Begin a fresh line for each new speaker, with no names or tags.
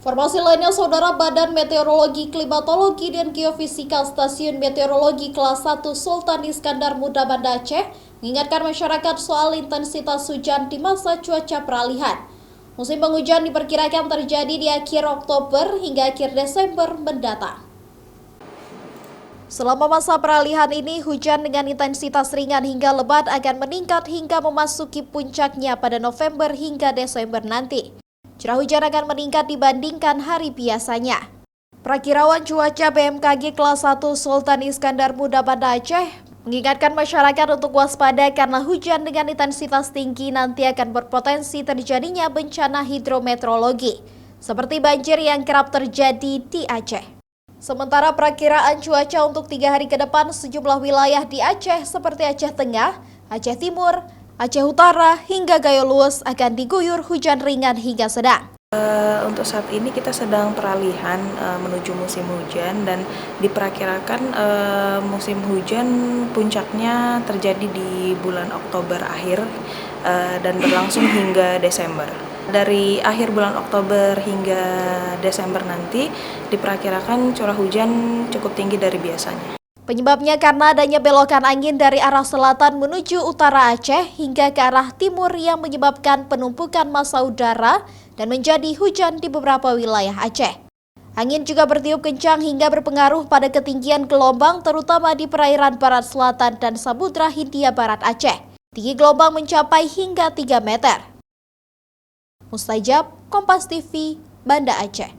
Informasi lainnya, Saudara, Badan Meteorologi, Klimatologi, dan Geofisika Stasiun Meteorologi Kelas 1 Sultan Iskandar Muda Banda Aceh mengingatkan masyarakat soal intensitas hujan di masa cuaca peralihan. Musim penghujan diperkirakan terjadi di akhir Oktober hingga akhir Desember mendatang. Selama masa peralihan ini, hujan dengan intensitas ringan hingga lebat akan meningkat hingga memasuki puncaknya pada November hingga Desember nanti. Curah hujan akan meningkat dibandingkan hari biasanya. Perakirawan cuaca BMKG Kelas 1 Sultan Iskandar Muda Banda Aceh mengingatkan masyarakat untuk waspada karena hujan dengan intensitas tinggi nanti akan berpotensi terjadinya bencana hidrometeorologi, seperti banjir yang kerap terjadi di Aceh. Sementara perakiraan cuaca untuk 3 hari ke depan sejumlah wilayah di Aceh seperti Aceh Tengah, Aceh Timur, Aceh Utara hingga Gayo Luwes akan diguyur hujan ringan hingga sedang.
Untuk saat ini kita sedang peralihan menuju musim hujan dan diperkirakan musim hujan puncaknya terjadi di bulan Oktober akhir dan berlangsung hingga Desember. Dari akhir bulan Oktober hingga Desember nanti diperkirakan curah hujan cukup tinggi dari biasanya.
Penyebabnya karena adanya belokan angin dari arah selatan menuju utara Aceh hingga ke arah timur yang menyebabkan penumpukan massa udara dan menjadi hujan di beberapa wilayah Aceh. Angin juga bertiup kencang hingga berpengaruh pada ketinggian gelombang terutama di perairan barat selatan dan Samudra Hindia Barat Aceh. Tinggi gelombang mencapai hingga 3 meter. Mustajab, Kompas TV, Banda Aceh.